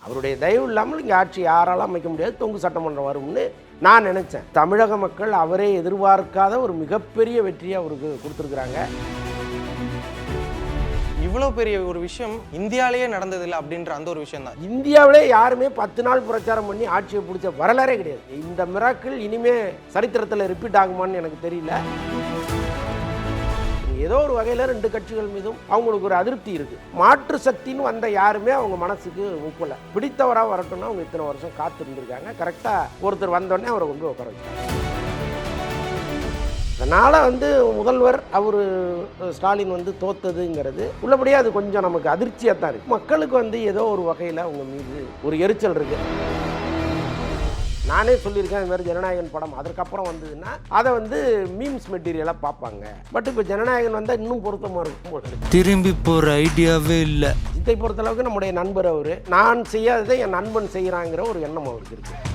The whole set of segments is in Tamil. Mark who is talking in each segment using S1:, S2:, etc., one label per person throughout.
S1: அவருடைய தயவு இல்லாமல் இங்கே ஆட்சி யாராலும் அமைக்க முடியாது, தொங்கு சட்டமன்றம் வரும்னு நான் நினச்சேன். தமிழக மக்கள் அவரே எதிர்பார்க்காத ஒரு மிகப்பெரிய வெற்றியை அவருக்கு கொடுத்துருக்குறாங்க.
S2: இவ்வளோ பெரிய ஒரு விஷயம் இந்தியாவிலேயே நடந்ததில்லை அப்படின்ற அந்த ஒரு விஷயம் தான்.
S1: இந்தியாவிலே யாருமே 10 நாள் பிரச்சாரம் பண்ணி ஆட்சியை பிடிச்ச வரலாறே கிடையாது. இந்த மிராக்கிள் இனிமே சரித்திரத்தில் ரிப்பீட் ஆகுமான்னு எனக்கு தெரியல. ஏதோ ஒரு வகையில் 2 கட்சிகள் மீதும் அவங்களுக்கு ஒரு அதிருப்தி இருக்குது. மாற்று சக்தின்னு வந்த யாருமே அவங்க மனசுக்கு ஒப்பலை. பிடித்தவராக வரட்டும்னா அவங்க இத்தனை வருஷம் காத்திருந்துருக்காங்க. கரெக்டாக ஒருத்தர் வந்தோடனே அவரை கொண்டு உட்கார வச்சாங்க. அதனால் முதல்வர் அவர் ஸ்டாலின் தோத்ததுங்கிறது உள்ளபடியே அது கொஞ்சம் நமக்கு அதிர்ச்சியாக தான் இருக்குது. மக்களுக்கு ஏதோ ஒரு வகையில் அவங்க மீது ஒரு எரிச்சல் இருக்குது. நானே சொல்லியிருக்கேன், இது மாதிரி ஜனநாயகன் படம் அதற்கப்புறம் வந்ததுன்னா அதை மீம்ஸ் மெட்டீரியலாக பார்ப்பாங்க. பட் இப்போ ஜனநாயகன் வந்தால் இன்னும் பொருத்தமாக இருக்கும் போது
S3: திரும்பி போகிற ஐடியாவே இல்லை.
S1: இதை பொறுத்தளவுக்கு நம்முடைய நண்பர் அவர், நான் செய்யாததை என் நண்பன் செய்கிறாங்கிற ஒரு எண்ணம் அவருக்கு இருக்குது.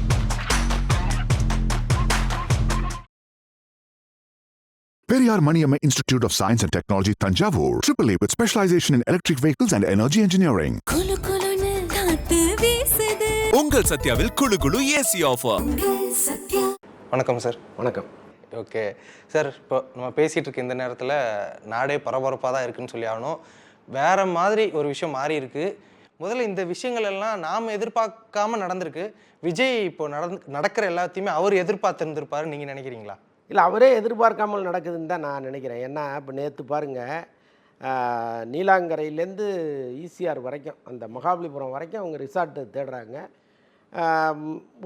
S4: Periyar Maniamma Institute of Science and Technology, Tanjavur, AAA with specialization in electric vehicles and energy engineering.
S3: உங்கள் சத்யாவில் குளு குளு ஏசி ஆஃபர்.
S2: வணக்கம் சார்.
S1: வணக்கம்.
S2: ஓகே சார், இப்போ நம்ம பேசிகிட்டு இருக்க இந்த நேரத்தில் நாடே பரபரப்பாக தான் இருக்குன்னு சொல்லி ஆகணும். வேறு மாதிரி ஒரு விஷயம் மாறி இருக்குது. முதல்ல இந்த விஷயங்கள் எல்லாம் நாம் எதிர்பார்க்காம நடந்திருக்கு. விஜய் இப்போ நடக்கிற எல்லாத்தையுமே அவர் எதிர்பார்த்துருந்துருப்பாரு நீங்கள் நினைக்கிறீங்களா?
S1: இல்லை, அவரே எதிர்பார்க்காமல் நடக்குதுன்னு தான் நான் நினைக்கிறேன். ஏன்னா இப்போ நேற்று பாருங்கள், நீலாங்கரையிலேருந்து ஈசிஆர் வரைக்கும் அந்த மகாபலிபுரம் வரைக்கும் அவங்க ரிசார்ட்டு தேடுறாங்க.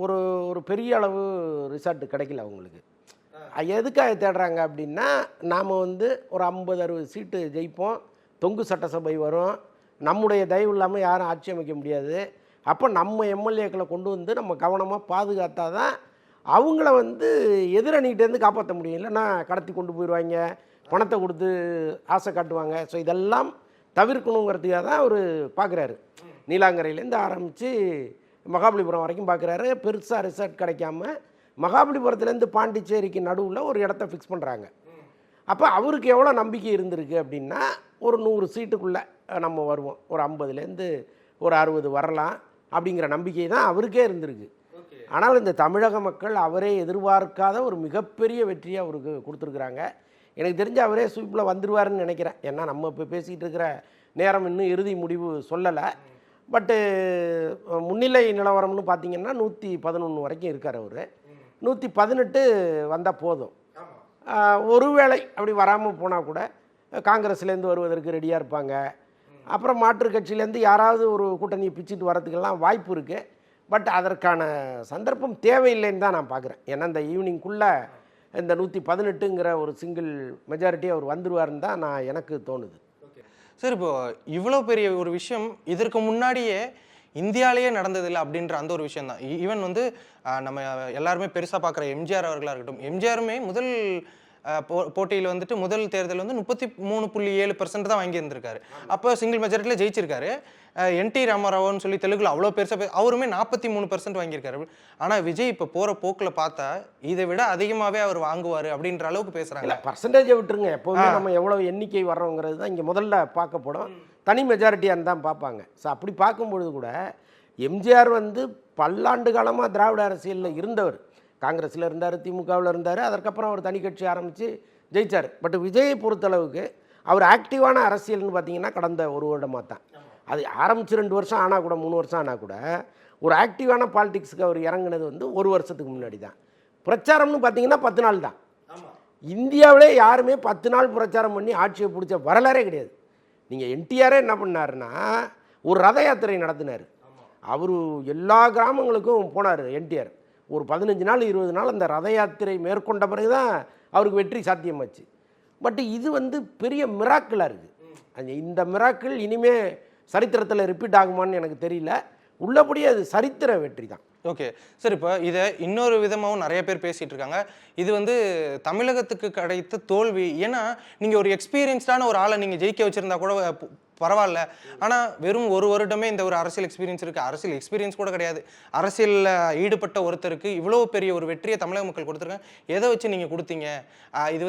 S1: ஒரு பெரிய அளவு ரிசார்ட்டு கிடைக்கல அவங்களுக்கு. எதுக்காக தேடுறாங்க அப்படின்னா, நாம் ஒரு 50-60 சீட்டு ஜெயிப்போம், தொங்கு சட்டசபை வரும், நம்முடைய தயவு இல்லாமல் யாரும் ஆட்சி அமைக்க முடியாது, அப்போ நம்ம எம்எல்ஏக்களை கொண்டு நம்ம கவனமாக பாதுகாத்தா தான் அவங்கள எதிரணிகிட்டேருந்து காப்பாற்ற முடியும். இல்லைன்னா கடத்தி கொண்டு போயிடுவாங்க, பணத்தை கொடுத்து ஆசை காட்டுவாங்க. ஸோ இதெல்லாம் தவிர்க்கணுங்கிறதுக்காக தான் அவர் பார்க்குறாரு. நீலாங்கரையிலேருந்து ஆரம்பித்து மகாபலிபுரம் வரைக்கும் பார்க்குறாரு. பெருசாக ரிசார்ட் கிடைக்காம மகாபலிபுரத்துலேருந்து பாண்டிச்சேரிக்கு நடுவில் ஒரு இடத்த ஃபிக்ஸ் பண்ணுறாங்க. அப்போ அவருக்கு எவ்வளோ நம்பிக்கை இருந்திருக்கு அப்படின்னா, ஒரு 100 சீட்டுக்குள்ளே நம்ம வருவோம், ஒரு 50லேருந்து ஒரு 60 வரலாம் அப்படிங்கிற நம்பிக்கை தான் அவருக்கே இருந்திருக்கு. ஆனால் இந்த தமிழக மக்கள் அவரே எதிர்பார்க்காத ஒரு மிகப்பெரிய வெற்றியை அவருக்கு கொடுத்துருக்குறாங்க. எனக்கு தெரிஞ்சு அவரே ஸ்வீப்பில் வந்துடுவாருன்னு நினைக்கிறேன். ஏன்னா நம்ம இப்போ பேசிகிட்டு இருக்கிற நேரம் இன்னும் இறுதி முடிவு சொல்லலை. பட்டு முன்னிலை நிலவரம்னு பார்த்திங்கன்னா 111 வரைக்கும் இருக்கார் அவர். 118 வந்தால் போதும். ஒருவேளை அப்படி வராமல் போனால் கூட காங்கிரஸ்லேருந்து வருவதற்கு ரெடியாக இருப்பாங்க. அப்புறம் மாற்றுக் கட்சியிலேருந்து யாராவது ஒரு கூட்டணியை பிச்சுட்டு வரதுக்கெல்லாம் வாய்ப்பு இருக்குது. பட் அதற்கான சந்தர்ப்பம் தேவையில்லைன்னு தான் நான் பார்க்குறேன். ஏன்னா இந்த ஈவினிங்குள்ளே இந்த 118ங்கிற ஒரு சிங்கிள் மெஜாரிட்டி அவர் வந்துடுவார்னு தான் எனக்கு தோணுது.
S2: சார், இப்போ இவ்வளோ பெரிய ஒரு விஷயம் இதற்கு முன்னாடியே இந்தியாவிலேயே நடந்ததில்லை அப்படின்ற அந்த ஒரு விஷயம் தான். ஈவன் நம்ம எல்லாருமே பெருசாக பார்க்குற எம்ஜிஆர் அவர்களாக இருக்கட்டும், எம்ஜிஆருமே முதல் போட்டியில் முதல் தேர்தல் 33.7% தான் வாங்கியிருந்திருக்காரு. அப்போ சிங்கிள் மெஜாரிட்டியில் ஜெயிச்சிருக்காரு. என்டி ராமராவ்னு சொல்லி தெலுங்குல அவ்வளோ பெருசாக அவருமே 43% வாங்கியிருக்காரு. ஆனால் விஜய் இப்போ போகிற போக்கில் பார்த்தா இதை விட அதிகமாகவே அவர் வாங்குவார் அப்படின்ற அளவுக்கு பேசுகிறாங்க.
S1: பர்சன்டேஜை விட்டுருங்க, எப்போவுமே நம்ம எவ்வளோ எண்ணிக்கை வர்றோங்கிறது தான் இங்கே முதல்ல பார்க்கப்படும். தனி மெஜாரிட்டியான்னு தான் பார்ப்பாங்க. ஸோ அப்படி பார்க்கும்பொழுது கூட எம்ஜிஆர் பல்லாண்டு காலமாக திராவிட அரசியலில் இருந்தவர். காங்கிரஸில் இருந்தார், திமுகவில் இருந்தார், அதற்கப்புறம் அவர் தனி கட்சி ஆரம்பித்து ஜெயித்தார். பட் விஜயை பொறுத்தளவுக்கு அவர் ஆக்டிவான அரசியல்னு பார்த்தீங்கன்னா கடந்த ஒரு வருடமாக தான். அது ஆரம்பித்து 2 வருஷம் ஆனால் கூட 3 வருஷம் ஆனால் கூட ஒரு ஆக்டிவான பாலிடிக்ஸுக்கு அவர் இறங்கினது 1 வருஷத்துக்கு முன்னாடி தான். பிரச்சாரம்னு பார்த்தீங்கன்னா 10 நாள் தான். இந்தியாவிலே யாருமே 10 நாள் பிரச்சாரம் பண்ணி ஆட்சியை பிடிச்ச வரலாறே கிடையாது. நீங்கள் என்டிஆரே என்ன பண்ணாருன்னா, ஒரு ரத யாத்திரை நடத்தினார். அவர் எல்லா கிராமங்களுக்கும் போனார் என்டிஆர். ஒரு 15 நாள் 20 நாள் அந்த ரத யாத்திரை மேற்கொண்ட பிறகு தான் அவருக்கு வெற்றி சாத்தியமாச்சு. பட் இது பெரிய மிராக்கிளாக இருக்குது. இந்த மிராக்கிள் இனிமே சரித்திரத்தில் ரிப்பீட் ஆகுமான்னு எனக்கு தெரியல. உள்ளபடியே அது சரித்திர வெற்றி தான்.
S2: ஓகே சார், இப்போ இதை இன்னொரு விதமாகவும் நிறைய பேர் பேசிகிட்டு இருக்காங்க. இது தமிழகத்துக்கு கிடைத்த தோல்வி. ஏன்னா நீங்கள் ஒரு எக்ஸ்பீரியன்ஸ்டான ஒரு ஆளை நீங்கள் ஜெயிக்க வச்சுருந்தா கூட பரவாயில்ல. ஆனால் வெறும் 1 வருடமே இந்த ஒரு அரசியல் எக்ஸ்பீரியன்ஸ் இருக்குது. அரசியல் எக்ஸ்பீரியன்ஸ் கூட கிடையாது. அரசியலில் ஈடுபட்ட ஒருத்தருக்கு இவ்வளோ பெரிய ஒரு வெற்றியை தமிழக மக்கள் கொடுத்துருக்காங்க. எதை வச்சு நீங்கள் கொடுத்தீங்க? இது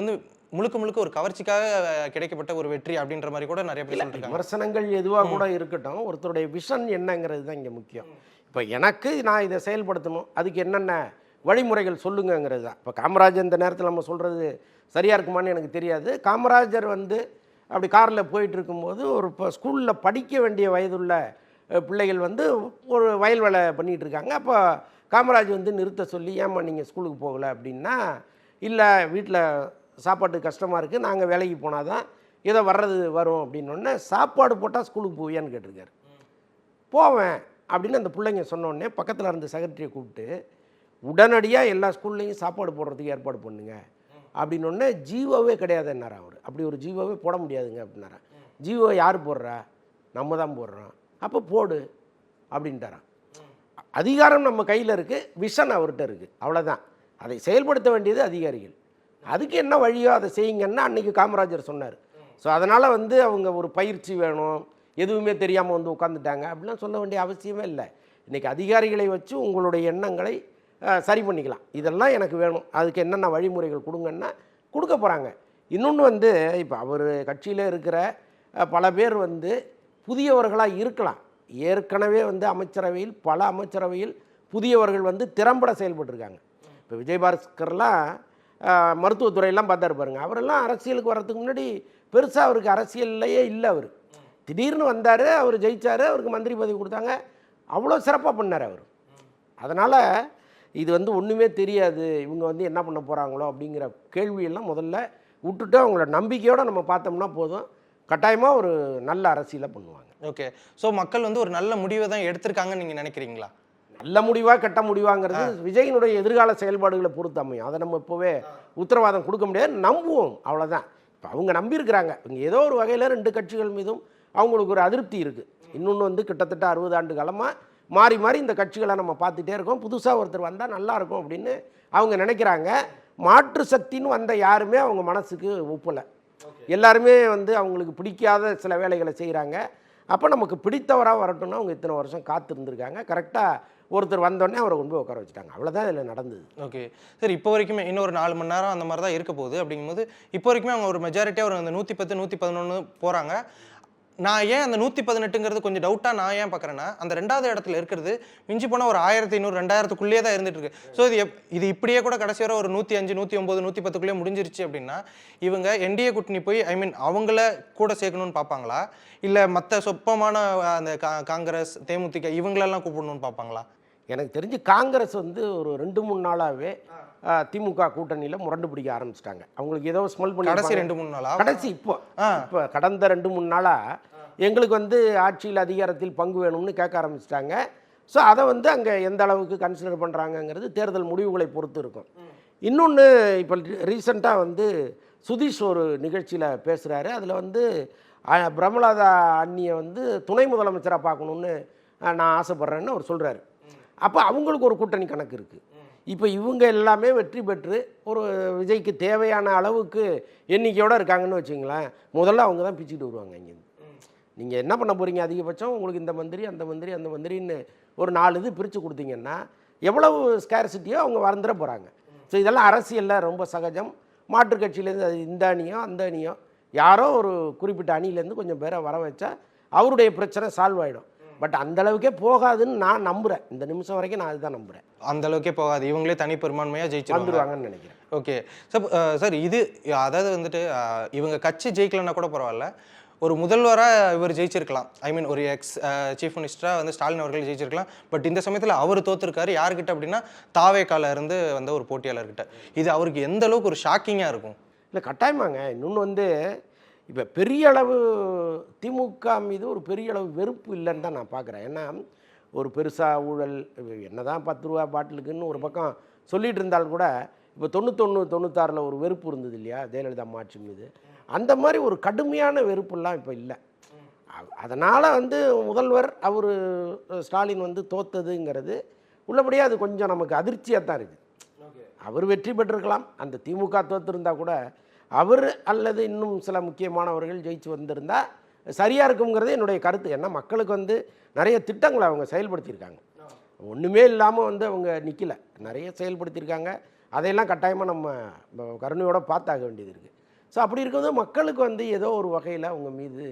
S2: முழுக்க முழுக்க ஒரு கவர்ச்சிக்காக கிடைக்கப்பட்ட ஒரு வெற்றி அப்படின்ற மாதிரி கூட நிறைய பேர் சொல்லிருக்காங்க.
S1: விமர்சனங்கள் எதுவாக கூட இருக்கட்டும், ஒருத்தருடைய விஷன் என்னங்கிறது தான் இங்கே முக்கியம். இப்போ எனக்கு நான் இதை செயல்படுத்தணும், அதுக்கு என்னென்ன வழிமுறைகள் சொல்லுங்கிறது தான். இப்போ காமராஜர் இந்த நேரத்தில் நம்ம சொல்கிறது சரியாக இருக்குமான்னு எனக்கு தெரியாது. காமராஜர் வந்து அப்படி காரில் போயிட்டு இருக்கும்போது ஒரு இப்போ ஸ்கூலில் படிக்க வேண்டிய வயதுள்ள பிள்ளைகள் வந்து ஒரு வயல் வேலை பண்ணிகிட்டு இருக்காங்க. அப்போ காமராஜ் வந்து நிறுத்த சொல்லி, ஏம்மா நீங்கள் ஸ்கூலுக்கு போகலை அப்படின்னா, இல்லை வீட்டில் சாப்பாட்டுக்கு கஷ்டமாக இருக்குது, நாங்கள் வேலைக்கு போனால் தான் ஏதோ வர்றது வரும் அப்படின்னோடனே, சாப்பாடு போட்டால் ஸ்கூலுக்கு போவியான்னு கேட்டிருக்காரு. போவேன் அப்படின்னு அந்த பிள்ளைங்க சொன்னோடனே பக்கத்தில் இருந்த செக்ரட்டரியை கூப்பிட்டு உடனடியாக எல்லா ஸ்கூல்லையும் சாப்பாடு போடுறதுக்கு ஏற்பாடு பண்ணுங்க அப்படின்னோடனே, ஜீவோவே கிடையாது என்னாரா அவர். அப்படி ஒரு ஜீவோவே போட முடியாதுங்க அப்படின்னாரா. ஜீவோ யார் போடுறா? நம்ம தான் போடுறோம். அப்போ போடு அப்படின்ட்டாரான். அதிகாரம் நம்ம கையில் இருக்குது, விஷன் அவர்கிட்ட இருக்குது, அவ்வளோதான். அதை செயல்படுத்த வேண்டியது அதிகாரிகள். அதுக்கு என்ன வழியோ அதை செய்யுங்கன்னா அன்றைக்கி காமராஜர் சொன்னார். ஸோ அதனால் வந்து அவங்க ஒரு பயிற்சி வேணும், எதுவுமே தெரியாமல் வந்து உட்காந்துட்டாங்க அப்படிலாம் சொல்ல வேண்டிய அவசியமே இல்லை. இன்றைக்கி அதிகாரிகளை வச்சு உங்களுடைய எண்ணங்களை சரி பண்ணிக்கலாம். இதெல்லாம் எனக்கு வேணும், அதுக்கு என்னென்ன வழிமுறைகள் கொடுங்கன்னா கொடுக்க போகிறாங்க. இன்னொன்று வந்து இப்போ அவர் கட்சியில் இருக்கிற பல பேர் வந்து புதியவர்களாக இருக்கலாம். ஏற்கனவே வந்து அமைச்சரவையில் பல அமைச்சரவையில் புதியவர்கள் வந்து திறம்பட செயல்பட்டுருக்காங்க. இப்போ விஜயபாஸ்கர்லாம் மருத்துவத்துறையெல்லாம் பார்த்தாரு பாருங்க. அவரெல்லாம் அரசியலுக்கு வர்றதுக்கு முன்னாடி பெருசாக அவருக்கு அரசியல்லையே இல்லை. அவர் திடீர்னு வந்தார், அவர் ஜெயித்தார், அவருக்கு மந்திரி பதவி கொடுத்தாங்க, அவ்வளோ சிறப்பாக பண்ணார் அவர். அதனால் இது வந்து ஒன்றுமே தெரியாது, இவங்க வந்து என்ன பண்ண போகிறாங்களோ அப்படிங்கிற கேள்வியெல்லாம் முதல்ல விட்டுட்டு அவங்கள நம்பிக்கையோடு நம்ம பார்த்தோம்னா போதும், கட்டாயமாக ஒரு நல்ல அரசியலை பண்ணுவாங்க.
S2: ஓகே, ஸோ மக்கள் வந்து ஒரு நல்ல முடிவை தான் எடுத்திருக்காங்கன்னு நீங்கள் நினைக்கிறீங்களா?
S1: நல்ல முடிவாக கெட்ட முடிவாங்கிறது விஜயினுடைய எதிர்கால செயல்பாடுகளை பொறுத்து அமையும். அதை நம்ம இப்போவே உத்தரவாதம் கொடுக்க முடியாது, நம்புவோம், அவ்வளோதான். இப்போ அவங்க நம்பியிருக்கிறாங்க. இவங்க ஏதோ ஒரு வகையில் ரெண்டு கட்சிகள் மீதும் அவங்களுக்கு ஒரு அதிருப்தி இருக்குது. இன்னொன்று வந்து கிட்டத்தட்ட 60 ஆண்டு காலமாக மாறி மாறி இந்த கட்சிகளை நம்ம பார்த்துட்டே இருக்கோம். புதுசாக ஒருத்தர் வந்தால் நல்லாயிருக்கும் அப்படின்னு அவங்க நினைக்கிறாங்க. மாற்று சக்தின்னு வந்த யாருமே அவங்க மனசுக்கு ஒப்பலை. எல்லாருமே வந்து அவங்களுக்கு பிடிக்காத சில வேலைகளை செய்கிறாங்க. அப்போ நமக்கு பிடித்தவராக வரட்டும்னா அவங்க இத்தனை வருஷம் காத்திருந்துருக்காங்க. கரெக்டாக ஒருத்தர் வந்தோடனே அவரை கொண்டு போய் உட்கார வச்சுட்டாங்க. அவ்வளோதான் இதில் நடந்தது.
S2: ஓகே சரி, இப்போ வரைக்குமே இன்னொரு 4 மணி நேரம் அந்த மாதிரி தான் இருக்க போகுது. அப்படிங்கும்போது இப்போ வரைக்குமே அவங்க ஒரு மெஜாரிட்டியாக ஒரு அந்த 110 111 போகிறாங்க. நான் ஏன் அந்த 118ங்கிறது கொஞ்சம் டவுட்டாக நான் ஏன் பார்க்குறேன்னா, அந்த 2வது இடத்துல இருக்கிறது மிஞ்சி போனால் ஒரு 1500 2000க்குள்ளேயே தான் இருந்துட்டு இருக்கு. ஸோ இது இப்படியே கூட கடைசி வரை ஒரு 105 109 110க்குள்ளேயே முடிஞ்சிருச்சு அப்படின்னா, இவங்க என்டிஏ கூட்டணி போய் அவங்கள கூட சேர்க்கணும்னு பார்ப்பாங்களா, இல்லை மற்ற சொப்பமான அந்த காங்கிரஸ் தேமுதிக இவங்களெல்லாம் கூப்பிடணும்னு பார்ப்பாங்களா?
S1: எனக்கு தெரிஞ்சு காங்கிரஸ் வந்து ஒரு 2-3 நாளாகவே திமுக கூட்டணியில் முரண்டு பிடிக்க ஆரம்பிச்சிட்டாங்க. அவங்களுக்கு ஏதோ ஸ்மெல் பண்ணி
S2: கடைசி 2-3 நாளா
S1: கடைசி இப்போ கடந்த 2-3 நாளாக எங்களுக்கு வந்து ஆட்சியில் அதிகாரத்தில் பங்கு வேணும்னு கேட்க ஆரம்பிச்சிட்டாங்க. ஸோ அதை வந்து அங்கே எந்த அளவுக்கு கன்சிடர் பண்ணுறாங்கங்கிறது தேர்தல் முடிவுகளை பொறுத்து இருக்கும். இன்னொன்று இப்போ ரீசெண்டாக வந்து சுதீஷ் ஒரு நிகழ்ச்சியில் பேசுகிறாரு. அதில் வந்து பிரமலாதா அண்ணியை வந்து துணை முதலமைச்சராக பார்க்கணுன்னு நான் ஆசைப்பட்றேன்னு அவர் சொல்கிறாரு. அப்போ அவங்களுக்கு ஒரு கூட்டணி கணக்கு இருக்குது. இப்போ இவங்க எல்லாமே வெற்றி பெற்று ஒரு விஜய்க்கு தேவையான அளவுக்கு எண்ணிக்கையோடு இருக்காங்கன்னு வச்சுங்களேன், முதல்ல அவங்க தான் பிச்சுக்கிட்டு வருவாங்க. இங்கேருந்து நீங்கள் என்ன பண்ண போகிறீங்க, அதிகபட்சம் உங்களுக்கு இந்த மந்திரி அந்த மந்திரி அந்த மந்திரின்னு ஒரு 4 இது பிரித்து கொடுத்தீங்கன்னா எவ்வளவு ஸ்கேர்சிட்டியோ அவங்க வந்துட போகிறாங்க. ஸோ இதெல்லாம் அரசியலில் ரொம்ப சகஜம். மாற்றுக் கட்சியிலேருந்து அது இந்த அணியோ அந்த அணியோ யாரோ ஒரு குறிப்பிட்ட அணியிலேருந்து கொஞ்சம் பேரை வர வச்சா அவருடைய பிரச்சனை சால்வ் ஆகிடும். பட் அந்த அளவுக்கே போகாதுன்னு நான் நம்புகிறேன். இந்த நிமிஷம் வரைக்கும் நான் அதுதான் நம்புகிறேன்.
S2: அந்த அளவுக்கே போகாது, இவங்களே தனி பெரும்பான்மையாக ஜெயிச்சு
S1: வந்துடுவாங்கன்னு நினைக்கிறேன்.
S2: ஓகே சார், இது அதாவது வந்துட்டு இவங்க கட்சி ஜெயிக்கலன்னா கூட பரவாயில்ல, ஒரு முதல்வராக இவர் ஜெயிச்சிருக்கலாம். ஒரு எக்ஸ் சீஃப் மினிஸ்டராக வந்து ஸ்டாலின் அவர்கள் ஜெயிச்சிருக்கலாம். பட் இந்த சமயத்தில் அவர் தோற்றுருக்காரு. யார்கிட்ட அப்படின்னா தாவேக்கால இருந்து வந்த ஒரு போட்டியாளர்கிட்ட. இது அவருக்கு எந்த அளவுக்கு ஒரு ஷாக்கிங்காக இருக்கும்? இல்லை
S1: கட்டாயமாங்க. இன்னொன்று வந்து இப்போ பெரிய அளவு திமுக மீது ஒரு பெரிய அளவு வெறுப்பு இல்லைன்னு தான் நான் பார்க்குறேன். ஏன்னா ஒரு பெருசாக ஊழல் என்ன தான் 10 ரூபா பாட்டிலுக்குன்னு ஒரு பக்கம் சொல்லிகிட்டு இருந்தாலும் கூட இப்போ 91 96 ஒரு வெறுப்பு இருந்தது இல்லையா ஜெயலலிதா அம்மா ஆட்சி மீது. அந்த மாதிரி ஒரு கடுமையான வெறுப்புலாம் இப்போ இல்லை. அதனால் வந்து முதல்வர் அவர் ஸ்டாலின் வந்து தோத்ததுங்கிறது உள்ளபடியாக அது கொஞ்சம் நமக்கு அதிர்ச்சியாக தான் இருக்குது. அவர் வெற்றி பெற்றிருக்கலாம். அந்த திமுக தோற்றிருந்தா கூட அவர் அல்லது இன்னும் சில முக்கியமானவர்கள் ஜெயிச்சு வந்திருந்தால் சரியாக இருக்குங்கிறது என்னுடைய கருத்து. ஏன்னா மக்களுக்கு வந்து நிறைய திட்டங்களை அவங்க செயல்படுத்தியிருக்காங்க. ஒன்றுமே இல்லாமல் வந்து அவங்க நிற்கலை, நிறைய செயல்படுத்தியிருக்காங்க. அதையெல்லாம் கட்டாயமாக நம்ம கருணையோடு பார்த்தாக வேண்டியது இருக்குது. ஸோ அப்படி இருக்கும்போது மக்களுக்கு வந்து ஏதோ ஒரு வகையில் அவங்க மீது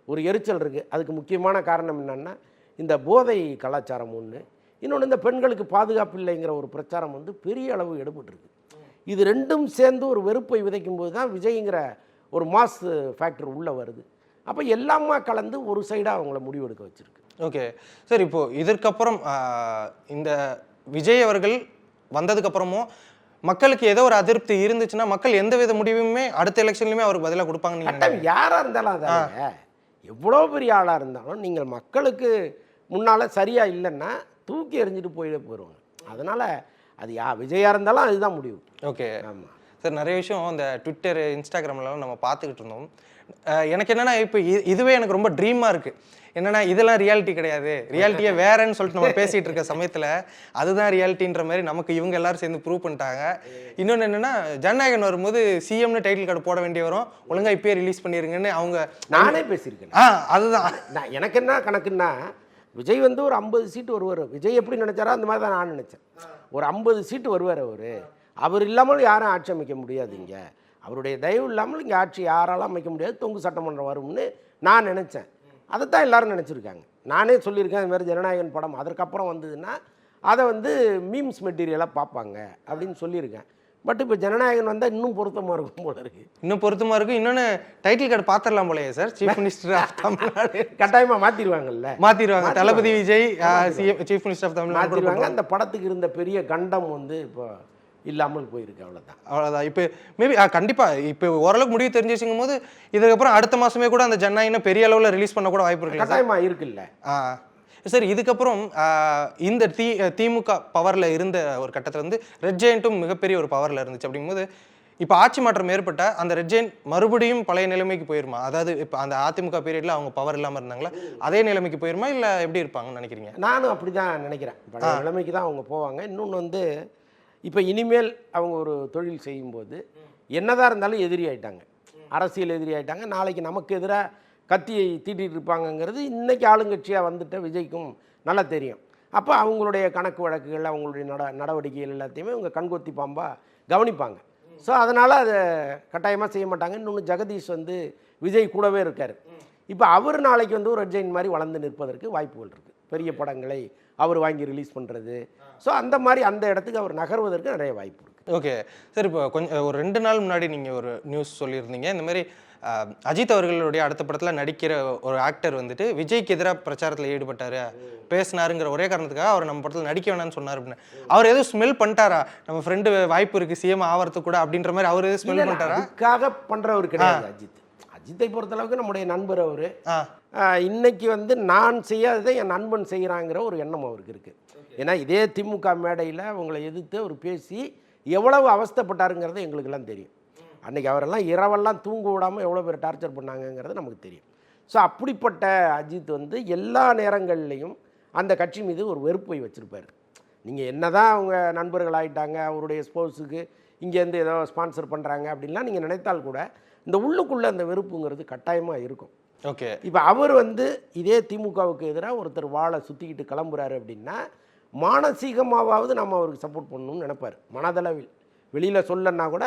S1: ஒரு எரிச்சல் இருக்குது. அதுக்கு முக்கியமான காரணம் என்னென்னா இந்த போதை கலாச்சாரம் ஒன்று, இன்னொன்று இந்த பெண்களுக்கு பாதுகாப்பு இல்லைங்கிற ஒரு பிரச்சாரம் வந்து பெரிய அளவு எடுபட்டுருக்கு. இது ரெண்டும் சேர்ந்து ஒரு வெறுப்பை விதைக்கும் போது தான் விஜய்ங்கிற ஒரு மாஸ் ஃபேக்டர் உள்ளே வருது. அப்போ எல்லாமா கலந்து ஒரு சைடாக அவங்கள முடிவெடுக்க வச்சுருக்கு.
S2: ஓகே சார், இப்போது இதற்கப்புறம் இந்த விஜய் அவர்கள் வந்ததுக்கப்புறமும் மக்களுக்கு ஏதோ ஒரு அதிருப்தி இருந்துச்சுன்னா மக்கள் எந்த வித முடிவுமே அடுத்த எலெக்ஷன்லையுமே அவருக்கு பதிலாக கொடுப்பாங்க. நீங்கள்
S1: யாராக இருந்தாலும் அதாங்க, எவ்வளோ பெரிய ஆளாக இருந்தாலும் நீங்கள் மக்களுக்கு முன்னால் சரியாக இல்லைன்னா தூக்கி எறிஞ்சிட்டு போயிடுவாங்க. அதனால் அது விஜயாக இருந்தாலும் அதுதான் முடிவு.
S2: ஓகே
S1: ஆமாம்
S2: சார், நிறைய விஷயம் இந்த ட்விட்டர் இன்ஸ்டாகிராம்லாம் நம்ம பார்த்துக்கிட்டு இருந்தோம். எனக்கு என்னென்னா இப்போ இதுவே எனக்கு ரொம்ப ட்ரீமாக இருக்குது. என்னென்னா இதெல்லாம் ரியாலிட்டி கிடையாது, ரியாலிட்டியே வேறன்னு சொல்லிட்டு நம்ம பேசிகிட்டு இருக்க சமயத்தில் அதுதான் ரியாலிட்டின்ற மாதிரி நமக்கு இவங்க எல்லாரும் சேர்ந்து ப்ரூவ் பண்ணிட்டாங்க. இன்னொன்று என்னென்னா ஜனநாயகன் வரும்போது சிஎம்னு டைட்டில் கார்டு போட வேண்டிய வரும், ஒழுங்காக இப்போயே ரிலீஸ் பண்ணிடுங்கன்னு அவங்க
S1: நானே பேசியிருக்கேன்.
S2: அதுதான்
S1: எனக்கு என்ன கணக்குன்னா விஜய் வந்து ஒரு 50 சீட்டு வருவார். விஜய் எப்படி நினச்சாரோ அந்த மாதிரி தான் நான் நினச்சேன். ஒரு 50 சீட்டு வருவார். அவர் இல்லாமல் யாரும் ஆட்சி அமைக்க முடியாது. இங்கே அவருடைய தயவு இல்லாமல் இங்கே ஆட்சி யாராலும் அமைக்க முடியாது, தொங்கு சட்டமன்றம் வரும்னு நான் நினச்சேன். அதைத்தான் எல்லாரும் நினச்சிருக்காங்க. நானே சொல்லியிருக்கேன், அது மாதிரி ஜனநாயகன் படம் அதற்கப்புறம் வந்ததுன்னா அதை வந்து மீம்ஸ் மெட்டீரியலாக பார்ப்பாங்க அப்படின்னு சொல்லியிருக்கேன். பட் இப்போ ஜனநாயகன் வந்தால் இன்னும் பொருத்தமாக இருக்கும் போல இருக்கு.
S2: இன்னும் பொருத்தமாக இருக்கும். இன்னொன்று டைட்டில் கார்டு பார்த்துடலாம் போலையே sir, chief minister of Tamil Nadu
S1: கட்டாயமாக மாற்றிடுவாங்கல்ல,
S2: மாற்றிடுவாங்க. Thalapathy Vijay chief minister of Tamil Nadu
S1: மாற்றிடுவாங்க. அந்த படத்துக்கு இருந்த பெரிய கண்டம் வந்து இப்போ இல்லாமல் போயிருக்கு.
S2: அவ்வளோதான். இப்போ மேபி கண்டிப்பாக இப்போ ஓரளவுக்கு முடிவு தெரிஞ்சிச்சுங்கும் போது இதுக்கப்புறம் அடுத்த மாதமே கூட அந்த ஜனநாயகனை பெரிய அளவில் ரிலீஸ் பண்ண கூட வாய்ப்பு இருக்குல்ல?
S1: கட்டாயமாக இருக்குல்ல.
S2: சார், இதுக்கப்புறம் இந்த திமுக பவரில் இருந்த ஒரு கட்டத்தில் வந்து ரெட் ஜெயண்ட்டும் மிகப்பெரிய ஒரு பவரில் இருந்துச்சு. அப்படிங்கும்போது இப்போ ஆட்சி மாற்றம் ஏற்பட்ட அந்த ரெட் ஜெயண்ட் மறுபடியும் பழைய நிலைமைக்கு போயிருமா? அதாவது இப்போ அந்த அதிமுக பீரியடில் அவங்க பவர் இல்லாமல் இருந்தாங்களா, அதே நிலைமைக்கு போயிருமா, இல்லை எப்படி இருப்பாங்கன்னு நினைக்கிறீங்க?
S1: நானும் அப்படி தான் நினைக்கிறேன். பழைய நிலைமைக்கு தான் அவங்க போவாங்க. இன்னொன்று வந்து இப்போ இனிமேல் அவங்க ஒரு தொழில் செய்யும்போது என்னதான் இருந்தாலும் எதிரி ஆகிட்டாங்க, அரசியல் எதிரி ஆகிட்டாங்க. நாளைக்கு நமக்கு எதிராக கத்தியை தீட்டிகிட்டு இருப்பாங்கங்கிறது இன்றைக்கி ஆளுங்கட்சியாக வந்துட்ட விஜய்க்கும் நல்லா தெரியும். அப்போ அவங்களுடைய கணக்கு வழக்குகள், அவங்களுடைய நடவடிக்கைகள் எல்லாத்தையுமே அவங்க கண்கொத்தி பாம்பாக கவனிப்பாங்க. ஸோ அதனால் அதை கட்டாயமாக செய்ய மாட்டாங்க. இன்னொன்று ஜெகதீஷ் வந்து விஜய் கூடவே இருக்கார். இப்போ அவர் நாளைக்கு வந்து ஒரு ரெட் ஜெயண்ட் மாதிரி வளர்ந்து நிற்பதற்கு வாய்ப்புகள் இருக்குது. பெரிய படங்களை அவர் வாங்கி ரிலீஸ் பண்ணுறது. ஸோ அந்த மாதிரி அந்த இடத்துக்கு அவர் நகர்வதற்கு நிறைய வாய்ப்பு இருக்குது.
S2: ஓகே சார், இப்போ கொஞ்சம் ஒரு 2 நாள் முன்னாடி நீங்கள் ஒரு நியூஸ் சொல்லியிருந்தீங்க, இந்த மாதிரி அஜித் அவர்களுடைய அடுத்த படத்தில் நடிக்கிற ஒரு ஆக்டர் வந்துட்டு விஜய்க்கு எதிராக பிரச்சாரத்தில் ஈடுபட்டார், பேசினாருங்கிற ஒரே காரணத்துக்காக அவர் நம்ம படத்தில் நடிக்க வேணாம்னு சொன்னார் அப்படின்னு. அவர் எதுவும் ஸ்மெல் பண்ணிட்டாரா, நம்ம ஃப்ரெண்டு வாய்ப்பு இருக்குது சிஎம் ஆகிறதுக்கு கூட அப்படின்ற மாதிரி அவர் எதுவும் ஸ்மெல் பண்ணிட்டாரா?
S1: அதுக்காக பண்ணுறவர் கிடையாது அஜித்தை பொறுத்தளவுக்கு நம்முடைய நண்பர் அவர். இன்னைக்கு வந்து நான் செய்யாததை என் நண்பன் செய்கிறாங்கிற ஒரு எண்ணம் அவருக்கு இருக்குது. ஏன்னா இதே திமுக மேடையில் அவங்களை எதிர்த்து அவர் பேசி எவ்வளவு அவஸ்தைப்பட்டாருங்கிறது எங்களுக்கெல்லாம் தெரியும். அன்றைக்கி அவரெல்லாம் இரவெல்லாம் தூங்க விடாமல் எவ்வளோ பேர் டார்ச்சர் பண்ணாங்கங்கிறது நமக்கு தெரியும். ஸோ அப்படிப்பட்ட அஜித் வந்து எல்லா நேரங்கள்லையும் அந்த கட்சி மீது ஒரு வெறுப்பை வச்சுருப்பார். நீங்கள் என்ன தான் அவங்க நண்பர்கள் ஆகிட்டாங்க, அவருடைய ஸ்போர்ட்ஸுக்கு இங்கேருந்து ஏதோ ஸ்பான்சர் பண்ணுறாங்க அப்படின்லாம் நீங்கள் நினைத்தால் கூட இந்த உள்ளுக்குள்ளே அந்த வெறுப்புங்கிறது கட்டாயமாக இருக்கும்.
S2: ஓகே,
S1: இப்போ அவர் வந்து இதே திமுகவுக்கு எதிராக ஒருத்தர் வாழை சுற்றிக்கிட்டு கிளம்புறாரு அப்படின்னா மானசீகமாவது நம்ம அவருக்கு சப்போர்ட் பண்ணணும்னு நினைப்பார். மனதளவில் வெளியில் சொல்லன்னா கூட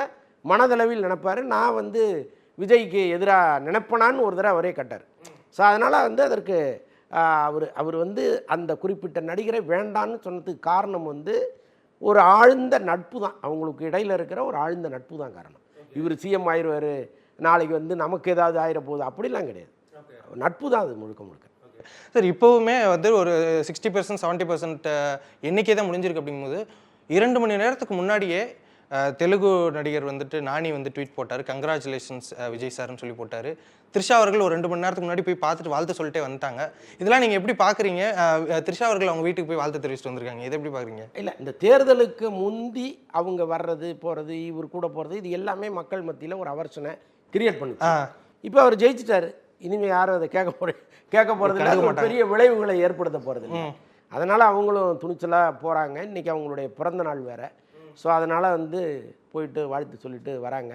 S1: மனதளவில் நினைப்பார். நான் வந்து விஜய்க்கு எதிராக நினைப்பனான்னு ஒரு தடவை அவரே கட்டார். ஸோ அதனால் வந்து அதற்கு அவர் வந்து அந்த குறிப்பிட்ட நடிகரை வேண்டான்னு சொன்னதுக்கு காரணம் வந்து ஒரு ஆழ்ந்த நட்பு தான். அவங்களுக்கு இடையில் இருக்கிற ஒரு ஆழ்ந்த நட்பு தான் காரணம். இவர் சிஎம் ஆயிடுவார், நாளைக்கு வந்து நமக்கு ஏதாவது ஆயிரப்போகுது அப்படிலாம் கிடையாது. நட்பு தான் அது முழுக்க முழுக்க.
S2: சார், இப்போவுமே வந்து ஒரு 60% 70% எண்ணிக்கை தான் முடிஞ்சிருக்கு. அப்படிங்கும்போது 2 மணி நேரத்துக்கு முன்னாடியே தெலுங்கு நடிகர் வந்துட்டு நானி வந்து ட்வீட் போட்டார், கங்க்ராச்சுலேஷன்ஸ் விஜய் சார்னு சொல்லி போட்டார். த்ரிஷா அவர்கள் ஒரு 2 மணி நேரத்துக்கு முன்னாடி போய் பார்த்துட்டு வாழ்த்து சொல்லிட்டே வந்துட்டாங்க. இதெல்லாம் நீங்கள் எப்படி பார்க்குறீங்க? த்ரிஷா அவர்கள் அவங்க வீட்டுக்கு போய் வாழ்த்து தெரிவிச்சுட்டு வந்திருக்காங்க, இதை எப்படி பார்க்குறீங்க?
S1: இல்லை, இந்த தேர்தலுக்கு முந்தி அவங்க வர்றது போகிறது, இவர் கூட போகிறது, இது எல்லாமே மக்கள் மத்தியில் ஒரு அவர்ஷனை கிரியேட் பண்ணுது. இப்போ அவர் ஜெயிச்சிட்டாரு, இனிமேல் யாரும் அதை கேட்க போகிறது பெரிய விளைவுகளை ஏற்படுத்த போகிறது இல்லை. அதனால் அவங்களும் துணிச்சலாக போகிறாங்க. இன்றைக்கி அவங்களுடைய பிறந்த நாள் வேறு. ஸோ அதனால் வந்து போயிட்டு வாழ்த்து சொல்லிட்டு வராங்க.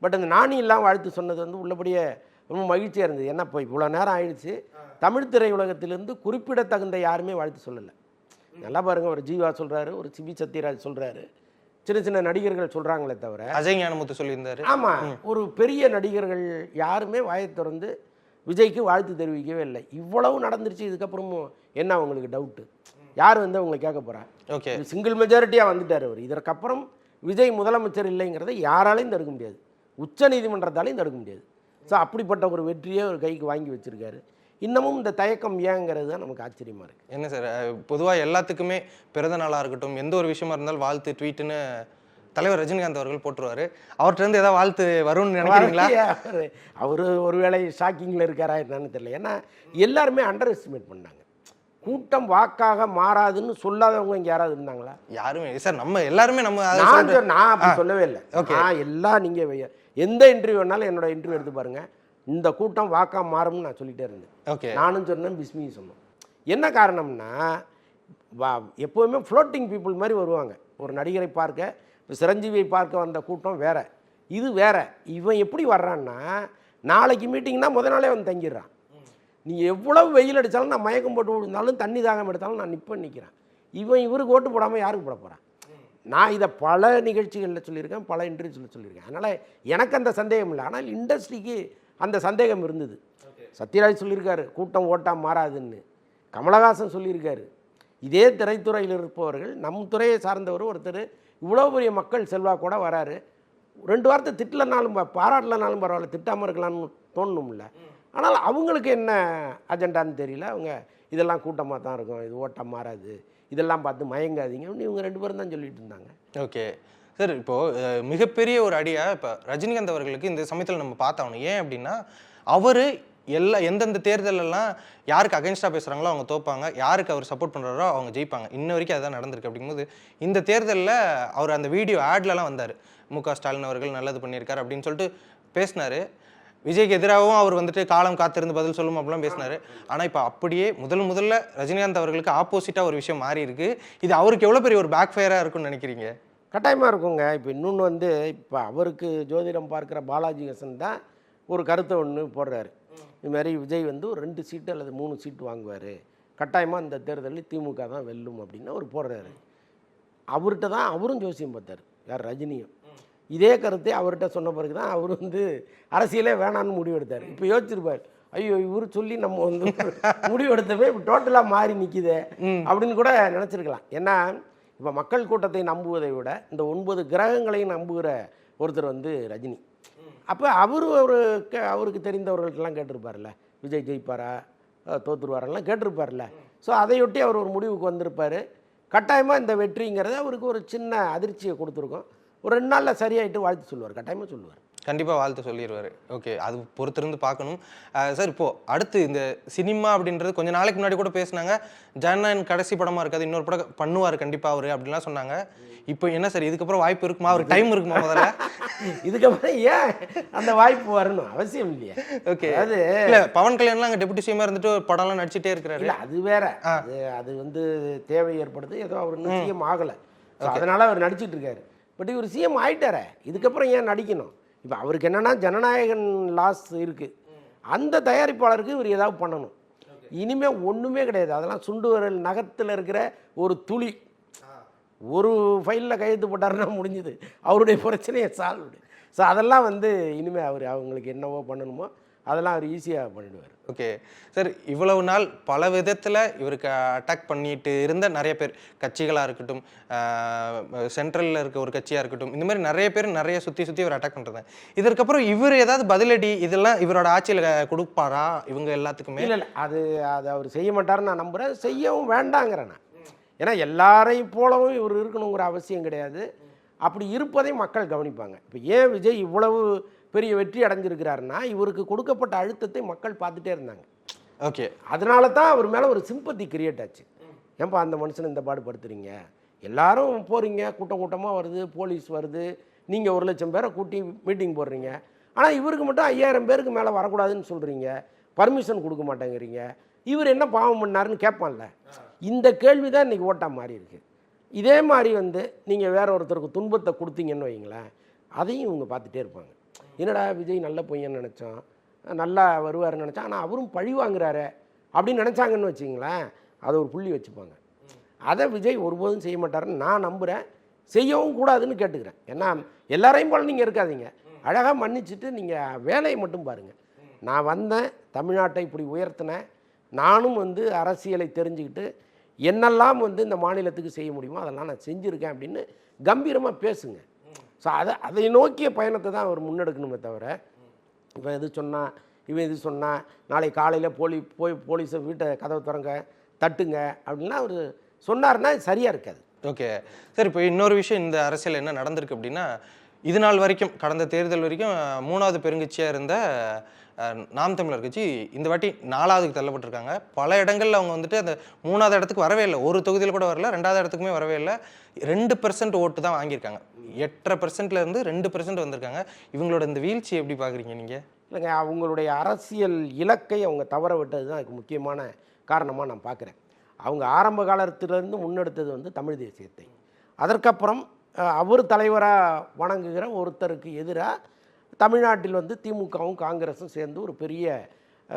S1: பட் அந்த நானியெல்லாம் வாழ்த்து சொன்னது வந்து உள்ளபடியே ரொம்ப மகிழ்ச்சியாக இருந்தது. ஏன்னா இப்போ இவ்வளோ நேரம் ஆயிடுச்சு, தமிழ் திரையுலகத்திலேருந்து குறிப்பிடத்தகுந்த யாருமே வாழ்த்து சொல்லலை. நல்லா பாருங்கள், ஒரு ஜீவா சொல்கிறாரு, ஒரு சிபி சத்யராஜ் சொல்கிறாரு, சின்ன சின்ன நடிகர்கள் சொல்கிறாங்களே தவிர.
S2: அஜய் ஞானமுத்து சொல்லியிருந்தாரு.
S1: ஆமாம், ஒரு பெரிய நடிகர்கள் யாருமே வாயை திறந்து விஜய்க்கு வாழ்த்து தெரிவிக்கவே இல்லை. இவ்வளவு நடந்துருச்சு, இதுக்கப்புறமும் என்ன அவங்களுக்கு டவுட்டு? யார் வந்து அவங்களை கேட்க போகிறா?
S2: ஓகே,
S1: சிங்கிள் மெஜாரிட்டியாக வந்துட்டார் அவர். இதற்கப்புறம் விஜய் முதலமைச்சர் இல்லைங்கிறத யாராலையும் தடுக்க முடியாது, உச்ச நீதிமன்றத்தாலையும் தடுக்க முடியாது. ஸோ அப்படிப்பட்ட ஒரு வெற்றியை ஒரு கைக்கு வாங்கி வச்சுருக்காரு. இன்னமும் இந்த தயக்கம் ஏங்கிறது தான் நமக்கு ஆச்சரியமாக இருக்குது.
S2: என்ன சார், பொதுவாக எல்லாத்துக்குமே பிறந்த நாளாக இருக்கட்டும், எந்த ஒரு விஷயமா இருந்தாலும் வாழ்த்து ட்வீட்டுன்னு தலைவர் ரஜினிகாந்த் அவர்கள் போட்டுருவார். அவர்கிட்ட இருந்து ஏதாவது வாழ்த்து வரும்னு நினைக்கிறீங்களா?
S1: அவர் ஒருவேளை ஷாக்கிங்கில் இருக்காரா என்னன்னு தெரியல. ஏன்னா எல்லாருமே அண்டர் எஸ்டிமேட் பண்ணாங்க. கூட்டம் வாக்காக மாறாதுன்னு சொல்லாதவங்க இங்கே யாராவது இருந்தாங்களா?
S2: யாருமே சார். நம்ம எல்லாருமே
S1: நான் அப்படி சொல்லவே இல்லை. நான் எல்லாம் நீங்கள் எந்த இன்டர்வியூ வேணாலும் என்னோட இன்டர்வியூ எடுத்து பாருங்கள், இந்த கூட்டம் வாக்கா மாறும்னு நான் சொல்லிட்டே இருந்தேன்.
S2: ஓகே,
S1: நானும் சொன்னேன், பிஸ்மியும் சொன்னோம். என்ன காரணம்னா எப்போவுமே ஃப்ளோட்டிங் பீப்புள் மாதிரி வருவாங்க. ஒரு நடிகரை பார்க்க, சிரஞ்சீவியை பார்க்க வந்த கூட்டம் வேற, இது வேற. இவன் எப்படி வர்றான்னா, நாளைக்கு மீட்டிங்னா முத நாளே வந்து தங்கிடுறான். நீ எவ்வளவு வெயில் அடித்தாலும், நான் மயக்கம் போட்டு விழுந்தாலும், தண்ணி தாகம் எடுத்தாலும் நான் நிற்கிறேன். இவருக்கு ஓட்டு போடாமல் யாருக்கு போட போகிறான்? நான் இதை பல நிகழ்ச்சிகளில் சொல்லியிருக்கேன், பல இன்டர்வியூஸில் சொல்லியிருக்கேன். அதனால் எனக்கு அந்த சந்தேகம் இல்லை. ஆனால் இண்டஸ்ட்ரிக்கு அந்த சந்தேகம் இருந்தது. சத்யராஜ் சொல்லியிருக்காரு கூட்டம் ஓட்டா மாறாதுன்னு. கமலஹாசன் சொல்லியிருக்காரு. இதே திரைத்துறையில் இருப்பவர்கள், நம் துறையை சார்ந்தவர் ஒருத்தர் இவ்வளோ பெரிய மக்கள் செல்வாக்கூட வராரு. 2 வார்த்தை திட்டலனாலும் பாராட்டலனாலும் பரவாயில்ல, திட்டாமல் இருக்கலாம்னு தோணணும்ல. ஆனால் அவங்களுக்கு என்ன அஜெண்டான்னு தெரியல. அவங்க இதெல்லாம் கூட்டமாக தான் இருக்கும், இது ஓட்டம் மாறாது, இதெல்லாம் பார்த்து மயங்காதீங்கன்னு இவங்க 2 பேரும் தான் சொல்லிட்டு இருந்தாங்க.
S2: ஓகே சார், இப்போது மிகப்பெரிய ஒரு அடியாக இப்போ ரஜினிகாந்த் அவர்களுக்கு இந்த சமயத்தில் நம்ம பார்த்தாகணும். ஏன் அப்படின்னா, அவர் எந்தெந்த தேர்தலெல்லாம் யாருக்கு அகைன்ஸ்டாக பேசுகிறாங்களோ அவங்க தோப்பாங்க, யாருக்கு அவர் சப்போர்ட் பண்ணுறாரோ அவங்க ஜெயிப்பாங்க. இன்ன வரைக்கும் அதுதான் நடந்திருக்கு. அப்படிங்கும்போது இந்த தேர்தலில் அவர் அந்த வீடியோ ஆட்லலாம் வந்தார். முக ஸ்டாலின் அவர்கள் நல்லது பண்ணியிருக்காரு அப்படின்னு சொல்லிட்டு பேசினார். விஜய்க்கு எதிராகவும் அவர் வந்துட்டு காலம் காத்திருந்து பதில் சொல்லும் அப்படிலாம் பேசினார். ஆனால் இப்போ அப்படியே முதல்ல ரஜினிகாந்த் அவர்களுக்கு ஆப்போசிட்டாக ஒரு விஷயம் மாறி இருக்கு. இது அவருக்கு எவ்வளோ பெரிய ஒரு பேக் ஃபயராக இருக்குன்னு நினைக்கிறீங்க?
S1: கட்டாயமாக இருக்குங்க. இப்போ இன்னொன்று வந்து, இப்போ அவருக்கு ஜோதிடம் பார்க்குற பாலாஜி ஹசன் தான் ஒரு கருத்தை ஒன்று போடுறாரு. இது மாதிரி விஜய் வந்து ஒரு 2 சீட்டு அல்லது 3 சீட்டு வாங்குவார், கட்டாயமாக இந்த தேர்தலில் திமுக தான் வெல்லும் அப்படின்னு அவர் போடுறாரு. அவர்கிட்ட தான் அவரும் ஜோசியம் பார்த்தார், யார் ரஜினியும். இதே கருத்தை அவர்கிட்ட சொன்ன பிறகு தான் அவர் வந்து அரசியலே வேணான்னு முடிவெடுத்தார். இப்போ யோசிச்சிருப்பார், ஐயோ இவர் சொல்லி நம்ம வந்து முடிவெடுத்தவே இப்போ டோட்டலாக மாறி நிற்கிதே அப்படின்னு கூட நினச்சிருக்கலாம். ஏன்னா இப்போ மக்கள் கூட்டத்தை நம்புவதை விட இந்த 9 கிரகங்களையும் நம்புகிற ஒருத்தர் வந்து ரஜினி. அப்போ அவருக்கு தெரிந்தவர்கள்ட்டெல்லாம் கேட்டிருப்பார்ல, விஜய் ஜெயிப்பாரா தோற்றுருவாரெல்லாம் கேட்டிருப்பார்ல. ஸோ அதையொட்டி அவர் ஒரு முடிவுக்கு வந்திருப்பார். கட்டாயமாக இந்த வெற்றிங்கிறது அவருக்கு ஒரு சின்ன அதிர்ச்சியை கொடுத்துருக்கோம். ஒரு 2 நாளில் சரியாயிட்டு வாழ்த்து சொல்லுவார், கட்டாயமாக சொல்லுவார்.
S2: கண்டிப்பாக வாழ்த்து சொல்லிடுவார். ஓகே, அது பொறுத்திருந்து பார்க்கணும். சார், இப்போது அடுத்து இந்த சினிமா அப்படின்றது கொஞ்சம் நாளைக்கு முன்னாடி கூட பேசினாங்க, ஜனநாயகன் கடைசி படமாக இருக்காது, இன்னொரு படம் பண்ணுவார் கண்டிப்பாக அவர் அப்படின்லாம் சொன்னாங்க. இப்போ என்ன சார், இதுக்கப்புறம் வாய்ப்பு இருக்குமா? அவர் டைம் இருக்குமா? முதல்ல
S1: இதுக்கப்புறம் ஏன் அந்த வாய்ப்பு வரணும்? அவசியம் இல்லையா?
S2: ஓகே, அது இல்லை, பவன் கல்யாண்லாம் அங்கே டெபுட்டி சிஎம்மாக இருந்துட்டு படம்லாம் நடிச்சிட்டே இருக்கிறாரு.
S1: இல்லை, அது வேற. அது வந்து தேவை ஏற்படுது. ஏதோ அவர் இன்னும் சிஎம் ஆகலை, அதனால அவர் நடிச்சிட்டு இருக்காரு. பட் இவர் சிஎம் ஆகிட்டாரே, இதுக்கப்புறம் ஏன் நடிக்கணும்? இப்போ அவருக்கு என்னென்னா ஜனநாயகன் லாஸ் இருக்குது, அந்த தயாரிப்பாளருக்கு இவர் ஏதாவது பண்ணணும். இனிமேல் ஒன்றுமே கிடையாது. அதெல்லாம் சுண்டு விரல் நகரத்தில் இருக்கிற ஒரு துளி. ஒரு ஃபைலில் கையெழுத்து போட்டாருன்னா முடிஞ்சுது, அவருடைய பிரச்சனையை சால்வ். ஸோ அதெல்லாம் வந்து இனிமேல் அவங்களுக்கு என்னவோ பண்ணணுமோ அதெல்லாம் அவர் ஈஸியாக பண்ணிடுவார்.
S2: ஓகே சார், இவ்வளவு நாள் பல விதத்தில் இவருக்கு அட்டாக் பண்ணிட்டு இருந்த நிறைய பேர், கட்சிகளாக இருக்கட்டும், சென்ட்ரலில் இருக்க ஒரு கட்சியாக இருக்கட்டும், இந்த மாதிரி நிறைய பேர் நிறைய சுற்றி இவர் அட்டாக் பண்ணுறாங்க. இதற்கப்புறம் இவர் ஏதாவது பதிலடி இதெல்லாம் இவரோட ஆட்சியில் கொடுப்பாரா இவங்க எல்லாத்துக்குமே?
S1: இல்லை, அது அவர் செய்ய மாட்டாருன்னு நான் நம்புகிறேன். செய்யவும் வேண்டாங்கிறேன் நான். ஏன்னா எல்லாரையும் போலவும் இவர் இருக்கணுங்கிற அவசியம் கிடையாது. அப்படி இருப்பதை மக்கள் கவனிப்பாங்க. இப்போ ஏன் விஜய் இவ்வளவு பெரிய வெற்றி அடைஞ்சிருக்கிறாருன்னா, இவருக்கு கொடுக்கப்பட்ட அழுத்தத்தை மக்கள் பார்த்துட்டே இருந்தாங்க.
S2: ஓகே,
S1: அதனால தான் அவர் மேலே ஒரு சிம்பத்தி கிரியேட் ஆச்சு. ஏன்பா அந்த மனுஷனை இந்த பாடுபடுத்துறீங்க, எல்லாரும் போகிறீங்க, கூட்டம் கூட்டமாக வருது, போலீஸ் வருது, நீங்கள் 1 லட்சம் பேரை கூட்டி மீட்டிங் போடுறீங்க, ஆனால் இவருக்கு மட்டும் 5000 பேருக்கு மேலே வரக்கூடாதுன்னு சொல்கிறீங்க, பர்மிஷன் கொடுக்க மாட்டேங்கிறீங்க, இவர் என்ன பாவம் பண்ணாருன்னு கேட்பான்ல. இந்த கேள்வி தான் இன்றைக்கி ஓட்டாக மாறி இருக்குது. இதே மாதிரி வந்து நீங்கள் வேற ஒருத்தருக்கு துன்பத்தை கொடுத்தீங்கன்னு வைங்களேன், அதையும் இவங்க பார்த்துட்டே இருப்பாங்க. என்னடா விஜய் நல்ல பையன்னு நினச்சோம், நல்லா வருவார்னு நினச்சா, ஆனால் அவரும் பழி வாங்குறாரு அப்படின்னு நினச்சாங்கன்னு வச்சிங்களேன், அதை ஒரு புள்ளி வச்சுப்பாங்க. அதை விஜய் ஒருபோதும் செய்ய மாட்டாருன்னு நான் நம்புகிறேன். செய்யவும் கூடாதுன்னு கேட்டுக்கிறேன். ஏன்னா எல்லாரையும் போல நீங்கள் இருக்காதீங்க, அழகாக மன்னிச்சுட்டு நீங்கள் வேலையை மட்டும் பாருங்கள். நான் வந்தேன், தமிழ்நாட்டை இப்படி உயர்த்தினேன், நானும் வந்து அரசியலை தெரிஞ்சுக்கிட்டு என்னெல்லாம் வந்து இந்த மாநிலத்துக்கு செய்ய முடியுமோ அதெல்லாம் நான் செஞ்சுருக்கேன் அப்படின்னு கம்பீரமாக பேசுங்க. ஸோ அதை நோக்கிய பயணத்தை தான் அவர் முன்னெடுக்கணுமே தவிர, இவன் இது சொன்னால் இவன் இது சொன்னால் நாளை காலையில் போலீஸை வீட்டை கதவை திறங்க தட்டுங்க அப்படின்னா அவர் சொன்னார்னா சரியாக இருக்காது.
S2: ஓகே சார், இப்போ இன்னொரு விஷயம் இந்த அரசியல் என்ன நடந்திருக்கு அப்படின்னா, இது நாள் வரைக்கும் கடந்த தேர்தல் வரைக்கும் 3வது பெருங்கட்சியாக இருந்த நாம் தமிழர் கட்சி இந்த வாட்டி 4வதுக்கு தள்ளப்பட்டிருக்காங்க. பல இடங்களில் அவங்க வந்துட்டு அந்த 3வது இடத்துக்கு வரவே இல்லை, ஒரு தொகுதியில் கூட வரல, 2வது இடத்துக்குமே வரவே இல்லை. 2% ஓட்டு தான் வாங்கியிருக்காங்க. 8% 2% வந்திருக்காங்க. இவங்களோட இந்த வீழ்ச்சி எப்படி பார்க்குறீங்க நீங்கள்?
S1: இல்லைங்க, அவங்களுடைய அரசியல் இலக்கை அவங்க தவற விட்டது தான் அதுக்கு முக்கியமான காரணமாக நான் பார்க்குறேன். அவங்க ஆரம்ப காலத்திலேருந்து முன்னெடுத்தது வந்து தமிழ் தேசியத்தை. அதற்கப்புறம் அவர் தலைவராக வணங்குகிற ஒருத்தருக்கு எதிராக தமிழ்நாட்டில் வந்து திமுகவும் காங்கிரஸும் சேர்ந்து ஒரு பெரிய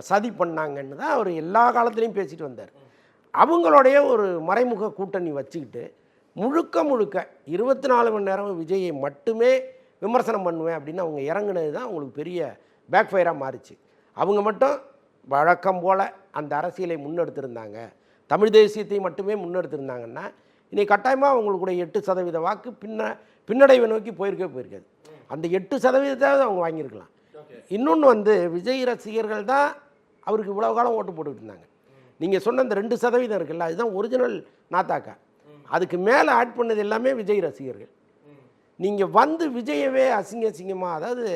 S1: சதி பண்ணாங்கன்னு தான் அவர் எல்லா காலத்துலேயும் பேசிட்டு வந்தார். அவங்களுடைய ஒரு மறைமுக கூட்டணி வச்சுக்கிட்டு முழுக்க 24 மணி நேரம் விஜயை மட்டுமே விமர்சனம் பண்ணுவேன் அப்படின்னு அவங்க இறங்குனது தான் அவங்களுக்கு பெரிய பேக்ஃபயராக மாறிச்சு. அவங்க மட்டும் வழக்கம் போல் அந்த அரசியலை முன்னெடுத்திருந்தாங்க, தமிழ் தேசியத்தை மட்டுமே முன்னெடுத்திருந்தாங்கன்னா இன்றைக்கி கட்டாயமாக அவங்களுடைய 8% வாக்கு பின்னடைவை நோக்கி போயிருக்காது. அந்த 8% அவங்க வாங்கியிருக்கலாம். இன்னொன்று வந்து விஜய் ரசிகர்கள் தான் அவருக்கு இவ்வளோ காலம் ஓட்டு போட்டுக்கிட்டு இருந்தாங்க. நீங்கள் சொன்ன அந்த 2% இருக்குல்ல, அதுதான் ஒரிஜினல் நாத்தாக்கா. அதுக்கு மேலே ஆட் பண்ணது எல்லாமே விஜய் ரசிகர்கள். நீங்கள் வந்து விஜயவே அசிங்கமாக, அதாவது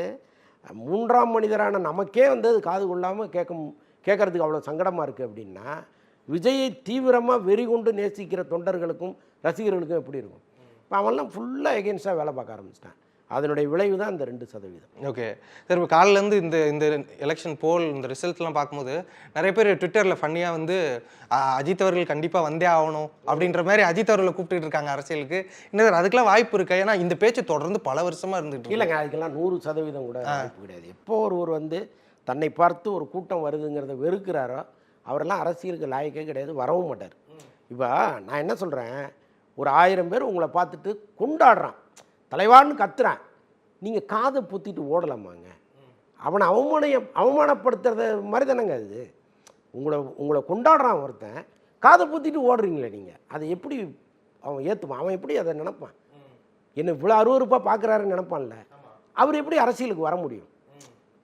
S1: 3ஆம் மனிதரான நமக்கே வந்து அது காது கொள்ளாமல் கேட்கறதுக்கு அவ்வளோ சங்கடமாக இருக்குது அப்படின்னா, விஜயை தீவிரமாக வெறி கொண்டு நேசிக்கிற தொண்டர்களுக்கும் ரசிகர்களுக்கும் எப்படி இருக்கும்? இப்போ அவன்லாம் ஃபுல்லாக எகென்ஸ்டாக வேலை பார்க்க ஆரம்பிச்சிட்டான். அதனுடைய விளைவு தான் இந்த 2%.
S2: ஓகே சார், இப்போ காலிலேருந்து இந்த எலெக்ஷன் போல் இந்த ரிசல்ட்லாம் பார்க்கும்போது நிறைய பேர் ட்விட்டரில் ஃபன்னியாக வந்து அஜித் அவர்கள் கண்டிப்பாக வந்தே ஆகணும் அப்படின்ற மாதிரி அஜித் அவர்களை கூப்பிட்டு இருக்காங்க அரசியலுக்கு. இன்னும் அதுக்கெல்லாம் வாய்ப்பு இருக்கா? ஏன்னா இந்த பேச்சு தொடர்ந்து பல வருஷமாக இருந்துட்டு
S1: இல்லைங்க, அதுக்கெல்லாம் 100% கூட வாய்ப்பு கிடையாது. எப்போ ஒருவர் வந்து தன்னை பார்த்து ஒரு கூட்டம் வருதுங்கிறத வெறுக்கிறாரோ அவரெல்லாம் அரசியலுக்கு லாயக்கே கிடையாது, வரவும் மாட்டார். இப்போ நான் என்ன சொல்கிறேன், ஒரு 1000 பேர் உங்களை பார்த்துட்டு கொண்டாடுறான், தலைவான்னு கத்துறான், நீங்கள் காதை பொத்திட்டு ஓடலாமாங்க? அவனை அவமானப்படுத்துறத மாதிரி தானேங்க அது. உங்களை கொண்டாடுறான் ஒருத்தன், காதை பொத்திட்டு ஓடுறீங்களே நீங்கள், அதை எப்படி அவன் ஏற்றுப்பான்? அவன் எப்படி அதை நினைப்பான்? என்ன இவ்வளோ அருவருப்பாக பார்க்குறாருன்னு நினைப்பான்ல, அவர் எப்படி அரசியலுக்கு வர முடியும்?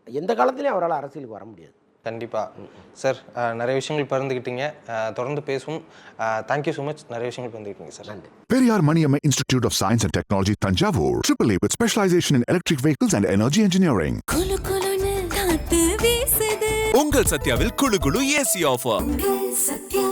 S1: எந்த காலத்துலேயும் அவரால் அரசியலுக்கு வர முடியாது.
S2: கண்டிப்பாக சார், நிறைய விஷயங்கள் பகிர்ந்துக்கிட்டீங்க, தொடர்ந்து பேசுவோம். தேங்க்யூ ஸோ மச், நிறைய விஷயங்கள் பகிர்ந்துக்கிட்டீங்க சார்.
S1: நன்றி.
S4: Periyar Maniyamma Institute of Science and Technology, Tanjavur. AAA with specialization in electric vehicles and energy engineering.
S5: குளு குளுன்னு காத்து வீசுது.
S3: உங்கள் சத்யாவில் குளு குளு ஏசி ஆஃபர்.
S5: உங்கள் சத்யா.